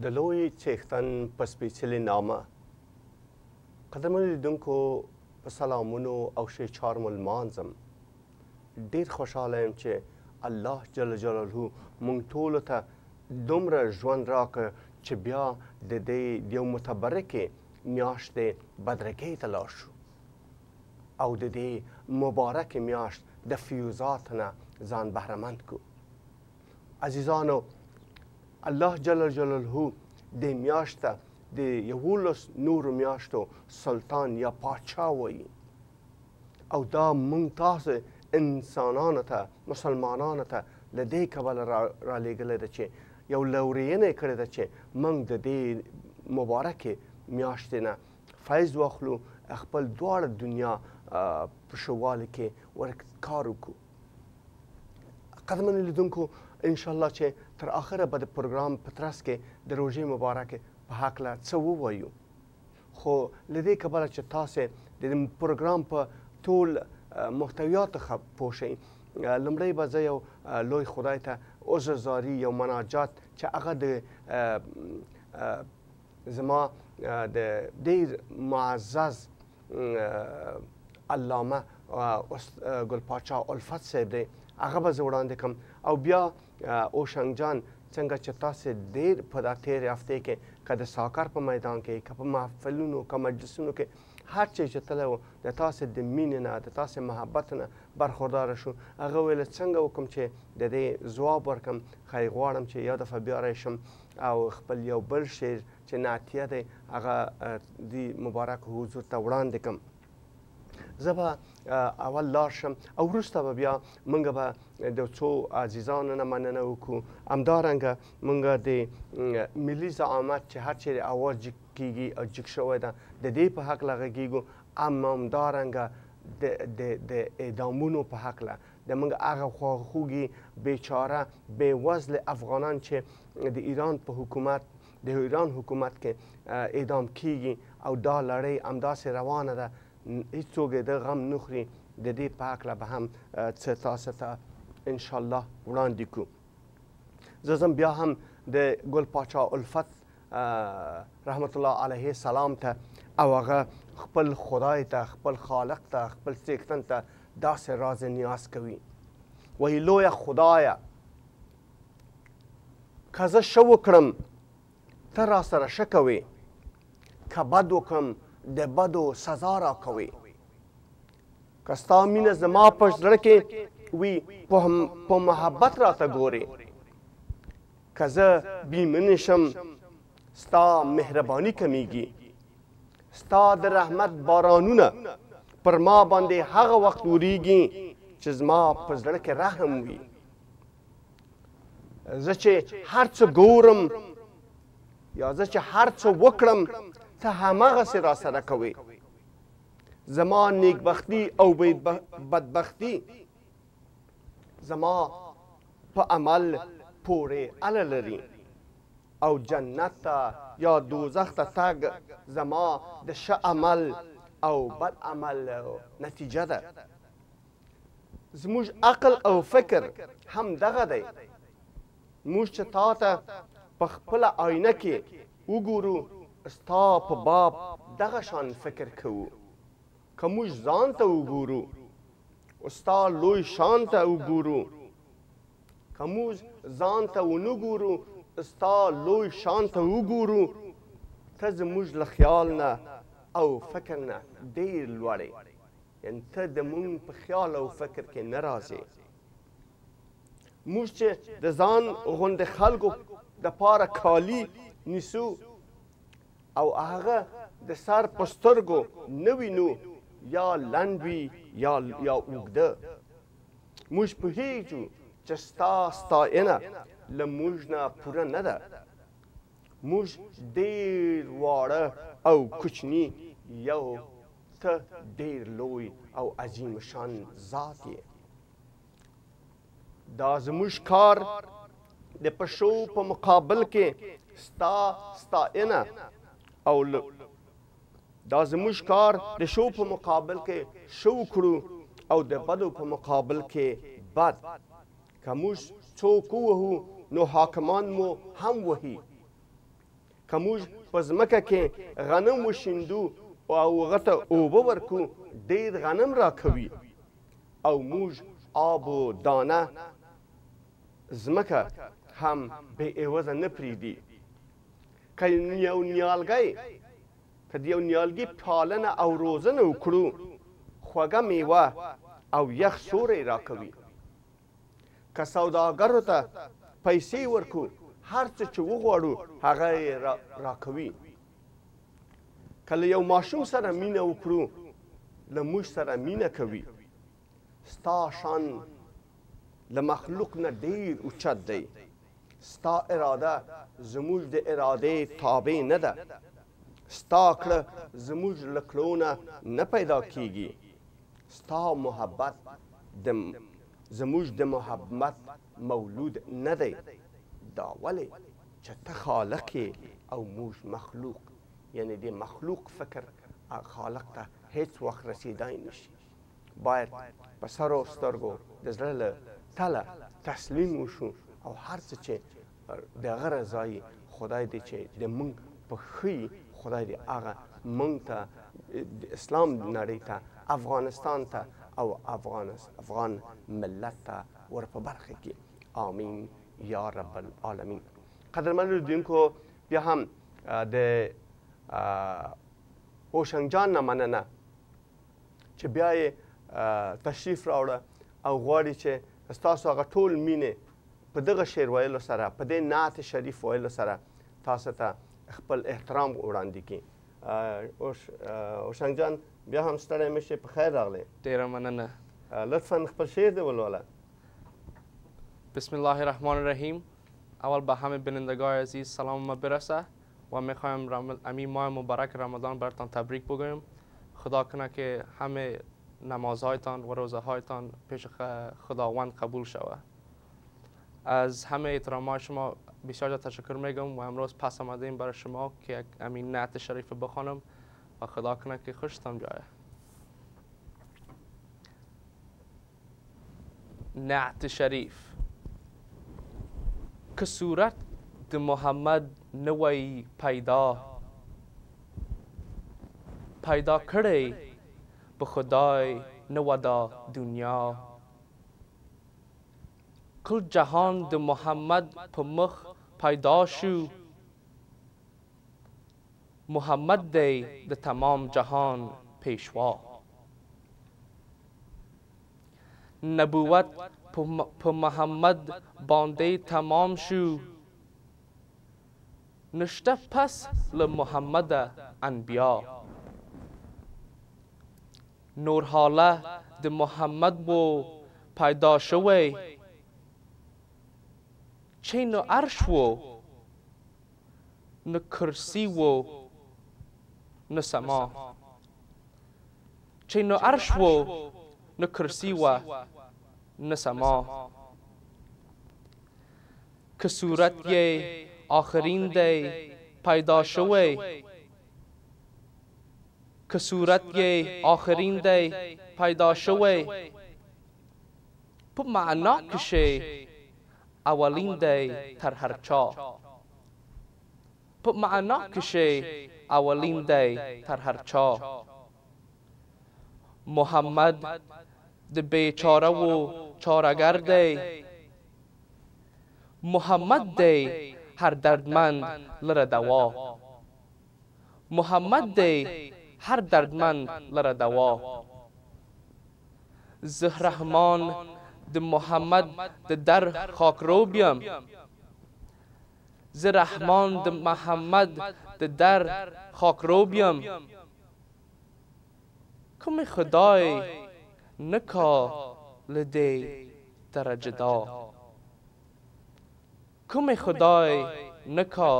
د لوی څښتن په سپېڅلې نامه قدرمنو لیدونکو په سلامونو او ښې چار مو لمانځم. ډېر خوشحاله یم چې الله جل جلاله موږ ټولو ته دومره ژوند راکړ چې بیا د دې یو متبرکې میاشتې بدرګۍ ته لاړ شو او د دې مبارکې میاشت د فیوزاتو نه ځان بهرهمند کړو. عزیزانو، الله جل جلاله دې میاشت ته د 11 نورو میاشتو سلطان یا پاچا وایي او دا موږ تاسو انسانانو ته مسلمانانو ته له دې کبله رالیږلی ده چې یو لورینه یې کړې ده چې موږ د دې مبارکې میاشتې نه فیض واخلو، خپل دواړه دنیا په ښه والي کې کار وکړو. قدرمنو لیدونکو، انشاءالله چې تر آخره به د پروګرام په ترڅ کې د روژې مبارکې په هکله څه ووایو، خو له دې کبله چې تاسې د پروګرام په ټول محتویاتو پوه شئ، لومړی به زه یو لوی خدای ته عذرزاري یو مناجات چې هغه د زما د ډېر معزز علامه ګل پاچا الفت صاحب دی، هغه به زه وړاندې کړم او بیا اوشنګ جان څنګه چې تاسې ډېر په دا تېرې هفتې کې که د ساکر په میدان کې که په محفلونو که مجلسونو کې هر چی چې تللی و د تاسې د مینې نه د تاسې محبت نه برخورداره شو. هغه ویل څنګه وکړم چې د دې ځواب ورکړم، خی غواړم چې یو دفعه بیا راشم او خپل یو بل شعر چې نعتیه دی هغه دې مبارک حضور ته وړاندې کړم. زه به اول لاړ شم او وروسته به بیا موږ به د څو عزیزانو نه مننه وکړو. همدارنګه موږ د ملي زعامت چې هر چیرې اواز جګ کېږي او جګ شوی ده د دې په هکله غږېږو، همدارنګه د اعدامونو په هکله د موږ هغه خواخوږي بیچاره بېوزله افغانان چې د ایران په حکومت د ایران حکومت کې اعدام کېږي او دا لړۍ همداسې روانه ده، هیڅوک د غم نه خوري. د دې په هکله به هم څه تاسو ته انشاءالله وړاندې کړو. زه ځم بیا هم د ګل پاچا الفت رحمت الله علیه سلام ته او هغه خپل خدای ته خپل خالق ته خپل څښتن ته داسې راز نیاز کوي، وایي لویه خدایه که زه ښه وکړم ته را سره ښه کوې، که بد وکړم د بدو سزا را کوي، که ستا مینه زما په زړه کې وی په محبت راته ګورې که زه بیمنې شم ستا مهرباني کمیږي ستا د رحمت بارانونه پر ما باندې هغه وخت وریږي چې زما په زړه کې رحم وي زه چې هر څه ګورم یا زه چې هر څه وکړم ته هماغسې را سره کوې زما نیکبختي او بدبختي زما په عمل پورې اړه لري او جنت ته یا دوزخ ته تګ زما د ښه عمل او بد عمل نتیجه ده زموږ عقل او فکر هم دغه دی موږ چې تا ته په خپله آینه کې وګورو ستا په باب دغه شان فکر کوو که موږ ځان ته وګورو ستا لوی شان ته وګورو که موږ ځان ته ونه ګورو ستا لوی شان ته وګورو ته زموږ له خیال نه او فکر نه ډېر لوړې یعنې ته د موږ په خیال او فکر کې نه راځې موږ چې د ځان غوندې خلکو دپاره کالي نیسو او هغه د سر په سترګو نه وینو یا لنډ وي یا اوږده موږ پوهېږو چې ستا ستاینه له موږ نه پوره نه ده موږ ډېر واړه او کوچني یو ته ډېر لوی او عظیم شان ذات یې دا زموږ کار د پښو په مقابل کې ستا ستاینه او دا زموږ کار د شو په مقابل کې شو کړو او د بدو په مقابل کې بد که موږ څوک ووهو نو حاکمان مو هم وهي که موږ په ځمکه کې غنم وشیندو او هغه ته اوبه ورکو ډېر غنم راکوي او موږ آب و دانه ځمکه هم بې عوضه نه پرېږدي که یو نیالګی که د یو نیالګي پالنه او روزنه وکړو خوږه میوه او یخ سوری راکوي که سوداګرو ته پیسې ورکو هر څه چې وغواړو هغه یې راکوي که له یو ماشوم سره مینه وکړو له موږ سره مینه کوي ستا شان له مخلوق نه ډېر اوچت دی ستا اراده زموږ د ارادې تابع نه ده ستا کړه زموږ له کړو نه پیدا کیږي ستا محبت زموږ د محبت مولود نه دی دا ولې چې ته خالق یې او موږ مخلوق یعنی د مخلوق فکر خالق ته هیڅ وخت رسیدای نشي باید په سر او سترګو د زړه له تله تسلیم وشو او هر څه چې د هغه رضایي خدای دې چې د موږ په ښي خدای دې هغه موږ ته د اسلام نړۍ ته افغانستان ته او افغان ملت ته ور په برخه کې آمین یا رب العالمین قدرمن لیدونکو بیا هم د هوشنګ جان نه مننه چې بیا یې تشریف راوړه او غواړي چې ستاسو هغه ټول مینې په دغه شعر ویلو سره په دې نعت شریف ویلو سره تاسو ته خپل احترام وړاندې کړي هوشنګ جان بیا هم ستړی مه شئ په خیر راغلی ډېره مننه لطفا خپل شعر دې ولوله بسم الله الرحمن الرحیم اول به همه بینندگان عزیز سلام ما برسه و میخوایم امی ماه مبارک رمضان براتان تبریک بگویم خدا کنه که همه نمازهایتان و روزهایتان پیش خداوند قبول شود از همه احترامات شما بسیار تشکر میگم و امروز پس آمدیم برای شما که امین نعت شریف بخوانم و خدا کنه که خوشتان جایه نعت شریف که صورت د محمد نوی پیدا کړی به خدای نو دا دنیا کل جهان د محمد په مخ پیدا شو محمد دی د تمام جهان پیشوا نبوت په محمد باندې تمام شو نشته پس له محمد انبیا نور حاله د محمد و پیدا شوی چه نه عرش و نه کرسی و نه سما چه نه عرش و نه کرسی و نه سما که صورت یه آخرین دی پیدا شوی که صورت یه آخرین دی پیدا شوی په معنا کشه اولین دی تر هر چا په معنا کشه اولین دی تر هر چا محمد د بیچاره و چارهگر دی محمد دی هر دردمند لره دوا محمد دی هر دردمند لره دوا زه رحمان د محمد د در خاک رو بیم زه رحمان د محمد د در خاک رو بیم کوم خدای نکا لده درجه دا کوم خدای نکا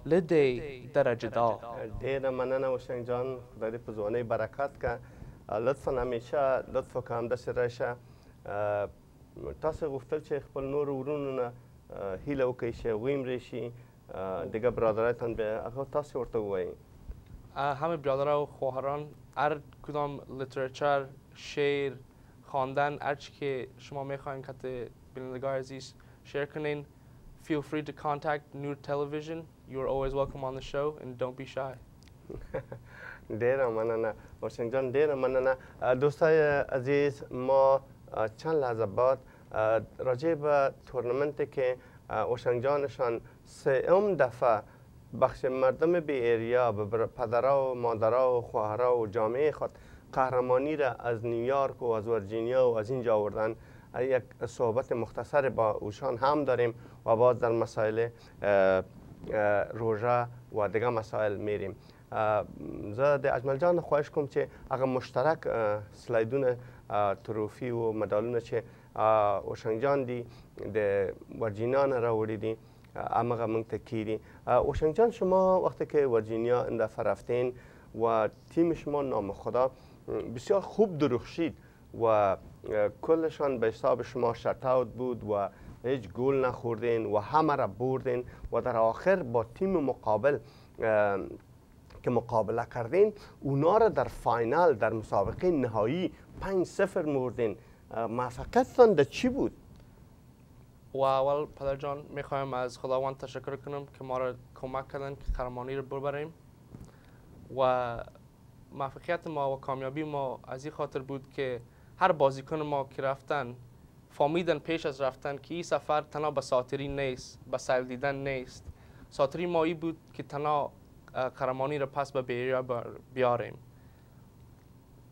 لده درجه دا ډیره مننه اوشنګ جان خدای دې په ځوانۍ برکت که لطفا همیشه لطف وکړه همداسې راشه تاسو غوښتل چې خپل نور ورونو نه هیله وکړئ چې هغوی هم راشي دیگه برادرایتان به هغه تاسو ورته ووایئ همه برادرها و خواهران هر کدام لیترچر شعر خواندن هر چی که شما میخواین که بینندگان عزیز شیر کنین feel free to contact Noor Television. You are always welcome on the show and don't be shy. ډیره مننه اوشنګ جان ډیره مننه دوستای عزیز ما چند لحظه بعد راجع به تورنمنتی که اوشنگ جانشان سوم دفعه بخش مردم بی ایریا به پدرها و مادرها و خواهرها و جامعه خود قهرمانی را از نیویورک و از ورجینیا و از اینجا آوردن یک صحبت مختصر با اوشان هم داریم و باز در مسائل روژه و دیگه مسائل میریم زه د اجمل جان خواهش کوم چې هغه مشترک سلایدونه تروفی و مدالونه چې اوشنګ جان دی د ورجینیا نه راوړي دي همغه موږ ته کیدی اوشنګ جان شما وقتی که ورجینیا این دفعه رفتین و تیم شما نام خدا بسیار خوب درخشید و کلشان به حساب شما شات اوت بود و هیچ گل نخوردین و همه را بردین و در آخر با تیم مقابل که مقابله کردین اونا را در فاینال در مسابقه نهایی 5-0 مردین موفقیتتان در چی بود؟ و اول پدر جان میخوایم از خداوند تشکر کنم که ما را کمک کردن که قهرمانی رو ببریم و موفقیت ما و کامیابی ما از این خاطر بود که هر بازیکن ما که رفتن فهمیدن پیش از رفتن که این سفر تنها به ساتری نیست به سیل دیدن نیست ساتری ما ای بود که تنها قهرمانی را پس به بیریا بیاریم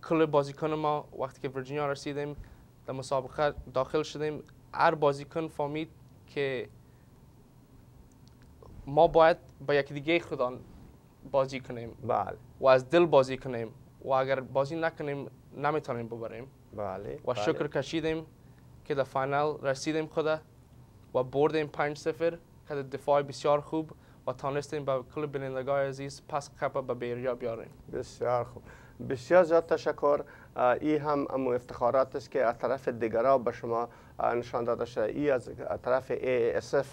کل بازیکن ما وقتی که ورجینیا رسیدیم در مسابقه داخل شدیم هر بازیکن فهمید که ما باید با یکی دیگه خدا بازی کنیم بله و از دل بازی کنیم و اگر بازی نکنیم نمیتونیم ببریم بله و شکر کشیدیم که در فاینال رسیدیم خدا و بردیم 5-0 که دفاع بسیار خوب و تانستیم با کل بینندگان عزیز پس کپ به بیریا بیاریم. بسیار خوب بسیار زیاد تشکر این هم امو افتخارات است که از طرف دیگرها به شما نشان داده شده ای از طرف AASF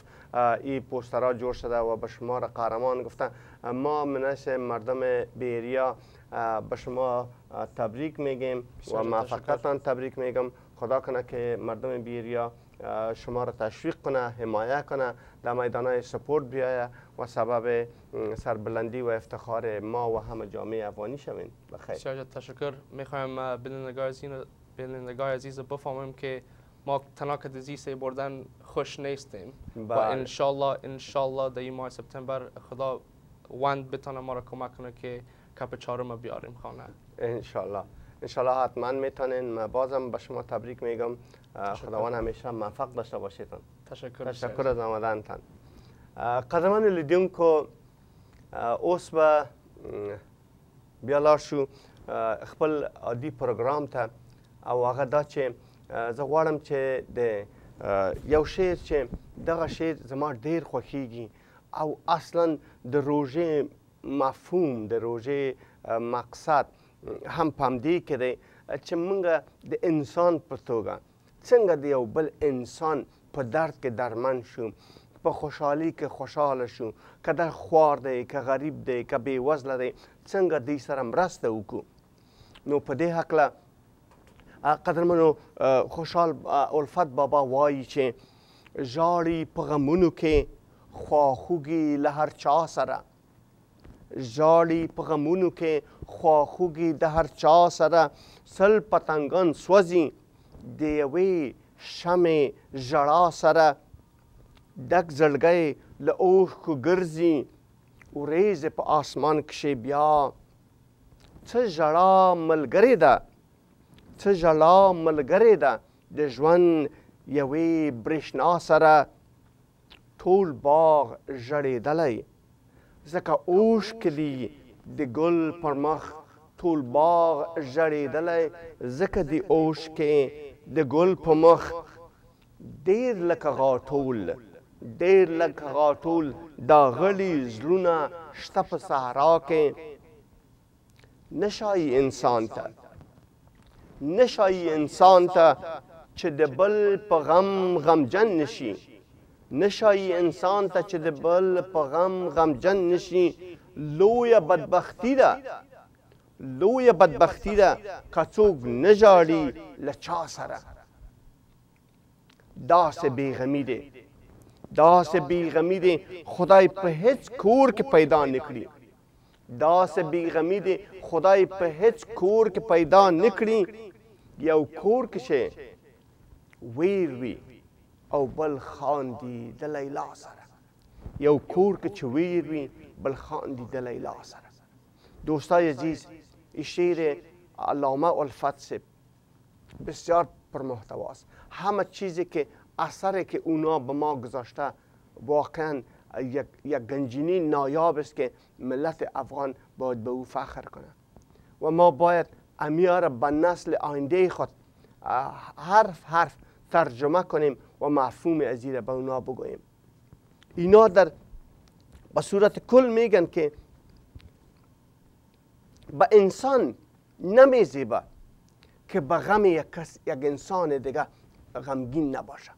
این پوسترها جور شده و به شما را قهرمان گفتن ما منش مردم بیریا به شما تبریک میگیم و موفقیتتان تبریک میگم خدا کنه که مردم بیریا شما را تشویق کنه حمایه کنه در میدانهای سپورت بیایه و سبب سربلندی و افتخار ما و همه جامعه افغانی شوین بخیر بسیار تشکر میخوایم بینندگان عزیز بفهمیم که ما تنها که دزیسه بردن خوش نیستیم و انشالله در این ماه سپتامبر خدا وند بتانه ما را کمک کنه که کپ 4 بیاریم خانه انشالله انشالله حتما میتونین. من بازم به شما تبریک میگم. خداوند همیشه موفق داشته باشیدن. تشکر از آمدنتان. قدرمن لیدونکو، اوس به بیا لاړ شو خپل عادي پروګرام ته، او هغه دا چې زه غواړم چې د یو شعر چې دغه شعر زما ډیر خوښیږي او اصلا د روژې مفهوم، د روژې مقصد هم په همدې کې دی چې موږ د انسان په توګه څنګه د یو بل انسان په درد کې درمن شو، په خوشحالي کې خوشحاله شو، که در خوار دی، که غریب دی، که بېوزله دی، څنګه دوی سره مرسته وکړو. نو په دې هکله قدرمنو خوشحال الفت بابا وایي چې ژاړي په غمونو کې خواخوږي له هر چا سره، ژاړي په غمونو کې خواخوږي د هر چا سره، سل پتنګان سوځي د یوې شمع ژړا سره، ډک زړګی له اوښکو ګرځي وریځې په آسمان کښې بیا، څه ژړا ملګرې ده، څه ژړا ملګرې ده د ژوند یوې برېښنا سره، ټول باغ ژړېدلی ځکه اوښکې دي د ګل پر مخ، ټول باغ ژړېدلی ځکه د اوښکې د ګل په مخ، ډېر لکه غاټول، ډېر لکه غاټول داغلي زړونه شته په صحرا کې، نشایي انسان ته، نشایي انسان ته چې د بل په غم غمجن نشي، نشایي انسان ته چې د بل په غم غمجن نشي. لویه بدبختي ده، لویه بدبختي ده که څوک نه ژاړي له چا سره. داسې بېغمي دی، داسې بېغمي دی خدای په هیڅ کور کې پیدا نه کړي، داسې بېغمي دی خدای په هیڅ کور کې پیدا نه کړي. یو کور کې ویر وي او بل خاندي د لیلا سره، یو کور کې چې ویر وي بل خاندي د لیلا سره. دوستای عزیز، این شعر علامه الفت سے بسیار پرمحتواست. همه چیزی که اثری که اونا به ما گذاشته واقعا یک گنجینه نایاب است که ملت افغان باید به او فخر کنه و ما باید امیه را به نسل آینده خود حرف حرف ترجمه کنیم و مفهوم ازی را به اونا بگوییم. اینا در به صورت کل میگن که به انسان نمیزیبه که به غم یک انسان دیگه غمگین نباشه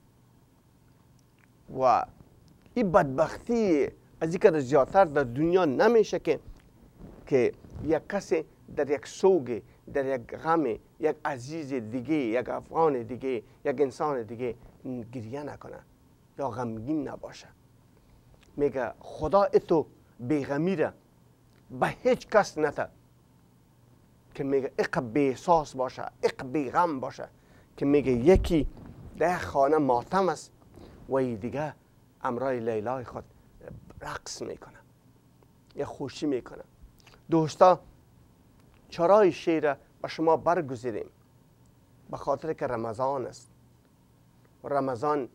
و این بدبختی از این که زیادتر در دنیا نمیشه که یک کسی در یک سوگ، در یک غم یک عزیز دیگه، یک افغان دیگه، یک انسان دیگه گریه نکنه یا غمگین نباشه. میگه خدا اتو بیغمی را به هیچ کس نده که میگه اق بی احساس باشه، اق بی غم باشه، که میگه یکی در خانه ماتم است و دیگه امرای لیلای خود رقص میکنه یا خوشی میکنه. دوستا، چرا شعر به شما برگزیدیم؟ به خاطر که رمضان است. رمضان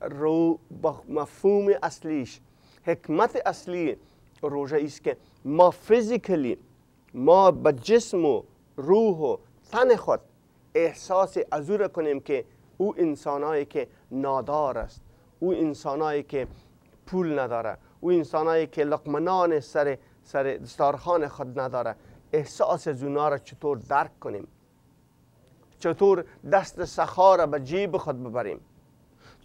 رو با مفهوم اصلیش، حکمت اصلی روزه است که ما فیزیکلی، ما به جسم و روح و تن خود احساس از او را کنیم که او انسانایی که نادار است، او انسانایی که پول نداره، او انسانایی که لقمنان سر دستارخان خود نداره، احساس از اونا را چطور درک کنیم، چطور دست سخا را به جیب خود ببریم،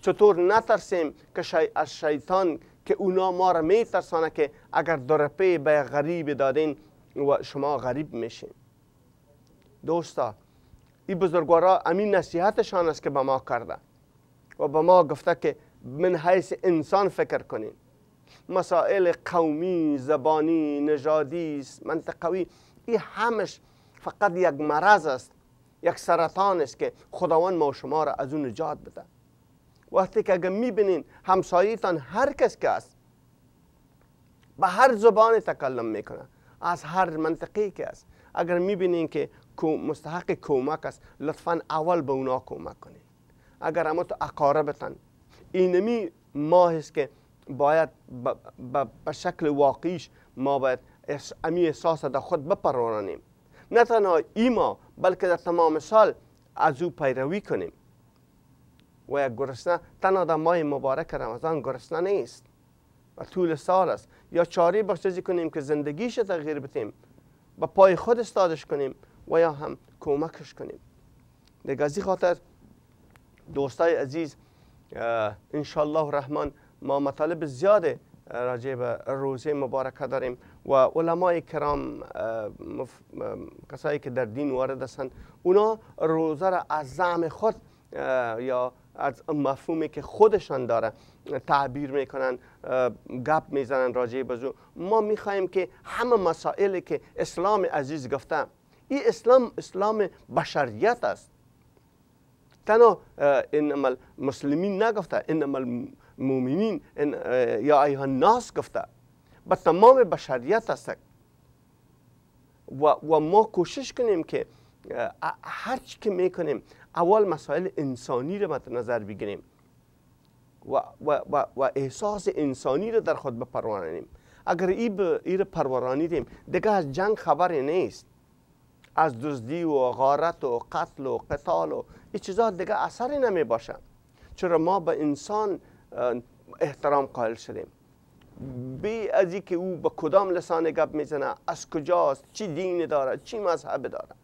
چطور نترسیم که از شیطان که اونا ما را میترسانه که اگر 2 روپیه به غریب دادین و شما غریب میشین. دوستا، این بزرگوارا امین نصیحتشان است که به ما کرده و به ما گفته که من حیث انسان فکر کنین. مسائل قومی، زبانی، نژادی، منطقوی، این همش فقط یک مرض است، یک سرطان است که خداوند ما و شما را از اون نجات بده. وقتی که اگر میبینین همسایتان هر کس که است به هر زبان تکلم میکنه، از هر منطقی که است، اگر میبینین که مستحق کمک است، لطفا اول به اونا کمک کنید. اگر اما تو اقاربتن، اینمی ماه است که باید به شکل واقعیش ما باید امی احساس در خود بپرورانیم. نه تنها این ماه بلکه در تمام سال از او پیروی کنیم. و یک گرسنه تنها در ماه مبارک رمضان گرسنه نیست و طول سال است. یا چاری بخشی کنیم که زندگیش تغییر بدیم، با پای خود استادش کنیم و یا هم کمکش کنیم. دیگه از این خاطر دوستای عزیز، انشالله الرحمن ما مطالب زیاد راجع به روزه مبارکه داریم و علمای کرام، کسایی که در دین وارد هستند، اونا روزه را از زعم خود یا از مفهومی که خودشان داره تعبیر میکنن، گپ میزنن راجع به زو. ما میخوایم که همه مسائلی که اسلام عزیز گفته، این اسلام بشریت است. تنها انما المسلمین نگفته، انما المؤمنین یا ایها الناس گفته، به تمام بشریت است. و ما کوشش کنیم که هر چی که میکنیم اول مسائل انسانی رو مد نظر بگیریم و احساس انسانی رو در خود بپرورانیم. اگر این رو پرورانیدیم دیگه از جنگ خبری نیست، از دزدی و غارت و قتل و قتال و این چیزا دیگه اثری نمی باشه. چرا ما به انسان احترام قائل شدیم، بی از که او به کدام لسان گپ میزنه، از کجاست، چی دین داره، چی مذهب داره.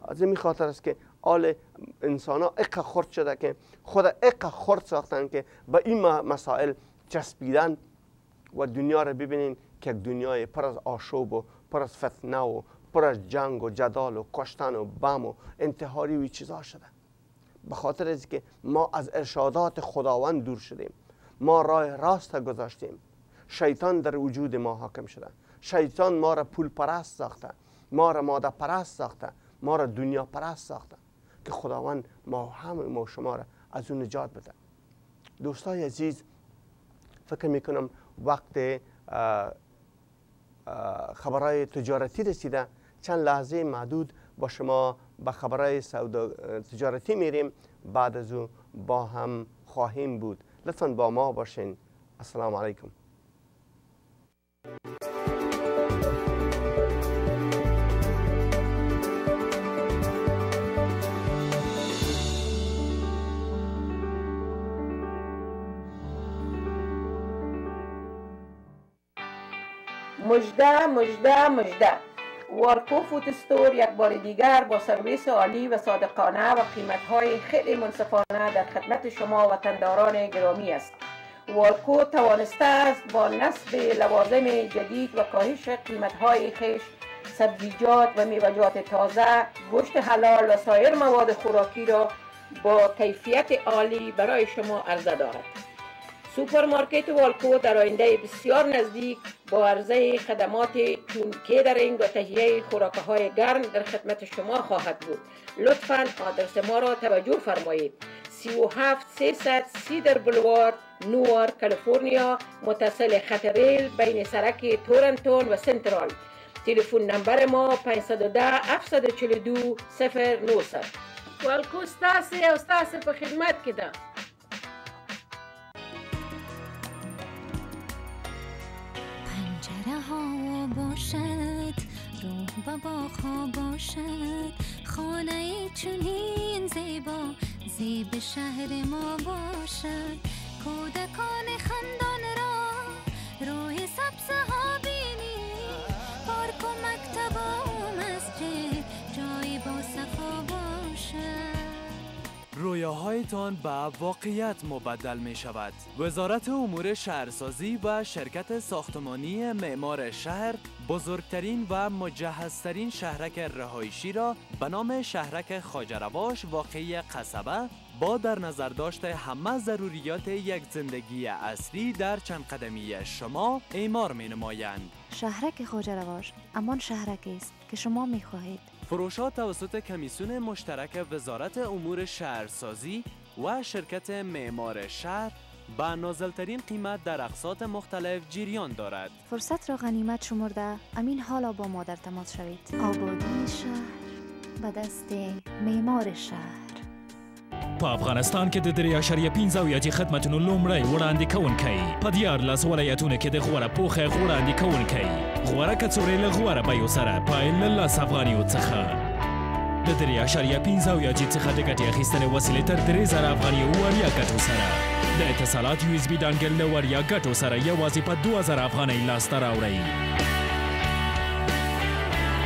از این خاطر است که آل انسان ها اقا خرد شده که خود اقا خرد ساختن که به این مسائل چسبیدن و دنیا را ببینین که یک دنیای پر از آشوب و پر از فتنه و پر از جنگ و جدال و کشتن و بم و انتحاری و چیزا شده. به خاطر از که ما از ارشادات خداوند دور شدیم، ما راه راست گذاشتیم، شیطان در وجود ما حاکم شده. شیطان ما را پول پرست ساخته، ما را ماده پرست ساخته، ما را دنیا پرست ساخته که خداوند ما شما را از اون نجات بده. دوستای عزیز، فکر میکنم وقت خبرهای تجارتی رسیده. چند لحظه معدود با شما به خبرهای تجارتی میریم، بعد از او با هم خواهیم بود. لطفاً با ما باشین. السلام علیکم. مژده مژده مژده. والکو فود استور یک بار دیگر با سرویس عالی و صادقانه و قیمت‌های خیلی منصفانه در خدمت شما وطنداران گرامی است. والکو توانسته است با نصب لوازم جدید و کاهش قیمت‌های خویش سبزیجات و میوه‌جات تازه، گوشت حلال و سایر مواد خوراکی را با کیفیت عالی برای شما عرضه دارد. سوپرمارکت والکو در آینده بسیار نزدیک با عرضه خدمات چون کیدرینگ و تهیه خوراک‌های گرم در خدمت شما خواهد بود. لطفاً آدرس ما را توجه فرمایید. 37300 سیدر بولوارد، نوار، کالیفرنیا، متصل خط ریل بین سرک تورنتون و سنترال. تلفن نمبر ما 510 742 0900. والکو ستاسې او ستاسې په خدمت کې ده. پنجره ها باشد، روح و باغ ها باشد، خانه چنین زیبا زیب شهر ما باشد. کودکان خندان را روی سبز ها بینی، پارک و مکتب و مسجد جای با صفا باشد. رویاهایتان به واقعیت مبدل می شود. وزارت امور شهرسازی و شرکت ساختمانی معمار شهر بزرگترین و مجهزترین شهرک رهایشی را به نام شهرک خواجه‌رواش واقعی قصبه با در نظر داشته همه ضروریات یک زندگی اصلی در چند قدمی شما اعمار می نمایند. شهرک خواجه‌رواش همان شهرکی است که شما می خواهید. فروشات توسط کمیسیون مشترک وزارت امور شهرسازی و شرکت معمار شهر با نازلترین قیمت در اقساط مختلف جریان دارد. فرصت را غنیمت شمرده امین حالا با ما در تماس شوید. آبادی شهر به دست معمار شهر. په افغانستان کې د 3.5 زاویاتي خدمتونو لومړی وړاندې کوونکی په دیارلس ولایتونو کې د غوره پوښښ وړاندې کوونکی غوره کڅوړې له غوره بیو سره پیل له 10 افغانیو څخه د 3.5 زاویاتي څخه د ګټې اخیستنې وسیلې تر 3000 افغانیو وړیا ګټو سره د اتصالات یو اس بي ډانګل له وړیا ګټو سره یوازې په 2000 افغانۍ لاسته راوړئ.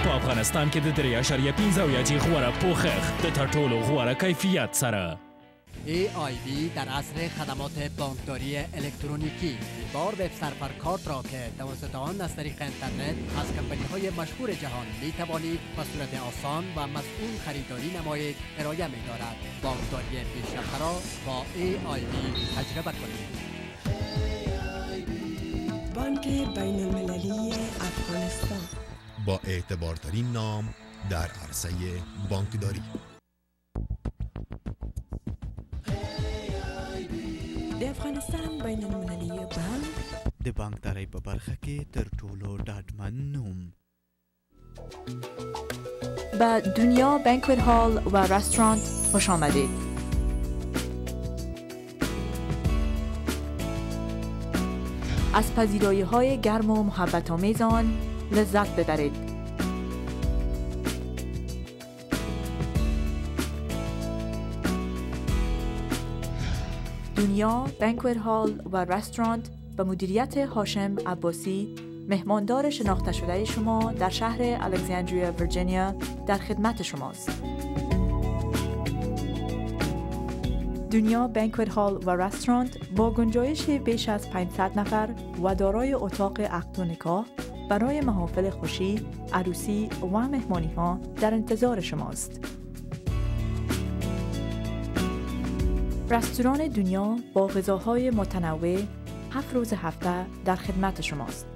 په افغانستان کې د 3.5 زاویاتي غوره پوښښ د تر ټولو غوره کیفیت سره. AIB در عصر خدمات بانکداری الکترونیکی بار وب سرور کارت را که توسط آن از طریق اینترنت از کمپانی های مشهور جهان می توانید به صورت آسان و مسئول خریداری نمایید ارائه می دارد. بانکداری پیشرفته را با AIB تجربه کنید. بانک بین المللی افغانستان با اعتبارترین نام در عرصه بانکداری. د افغانستان بین المللی بانک د بانکدارۍ په برخه کې تر ټولو ډاډمن نوم. به دنیا بانکوت هال و رستوران خوش آمدید. از پذیرایی‌های گرم و محبت آمیز آن لذت ببرید. دنیا بانکوت هال و رستوران به مدیریت هاشم عباسی مهماندار شناخته شده شما در شهر الکساندریا ویرجینیا در خدمت شماست. دنیا بانکوت هال و رستوران با گنجایش بیش از 500 نفر و دارای اتاق عقد و نکاح برای محافل خوشی، عروسی و مهمانی ها در انتظار شماست. رستوران دنیا با غذاهای متنوع 7 روز هفته در خدمت شماست.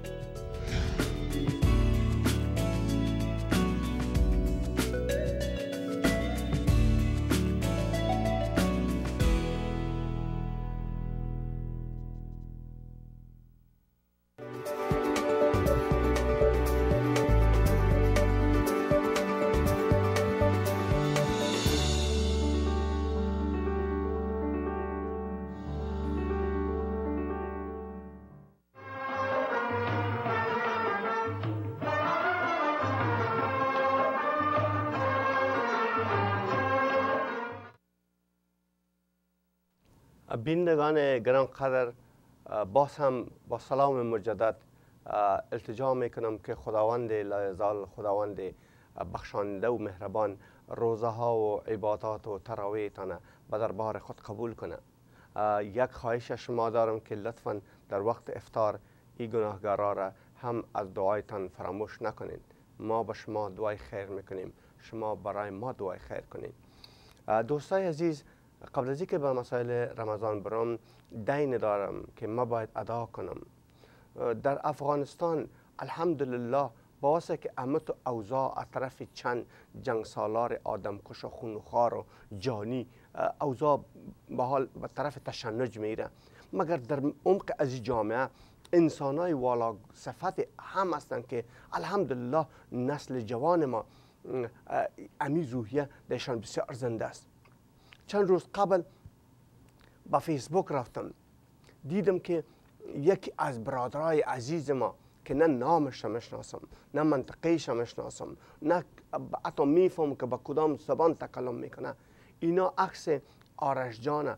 بینندگان گرانقدر، باز هم با سلام مجدد التجا میکنم که خداوند لایزال، خداوند بخشنده و مهربان روزه ها و عبادات و تراویحتان به دربار خود قبول کنه. یک خواهش شما دارم که لطفا در وقت افطار این گناهگارا را هم از دعایتان فراموش نکنید. ما به شما دعای خیر میکنیم، شما برای ما دعای خیر کنید. دوستای عزیز، قبل از اینکه به مسائل رمضان برم، دین دارم که ما باید ادا کنم. در افغانستان الحمدلله باعث که امت و اوضاع از طرف چند جنگ سالار آدمکش و خونخوار و جانی اوضاع به حال به طرف تشنج میره، مگر در عمق از جامعه انسانای والا صفت هم هستند که الحمدلله نسل جوان ما امی روحیه درشان بسیار زنده است. چند روز قبل با فیسبوک رفتم، دیدم که یکی از برادرای عزیز ما که نه نامش میشناسم، نه منطقهش میشناسم، نه حتی میفهم که با کدام زبان تکلم میکنه، اینا عکس آرش جان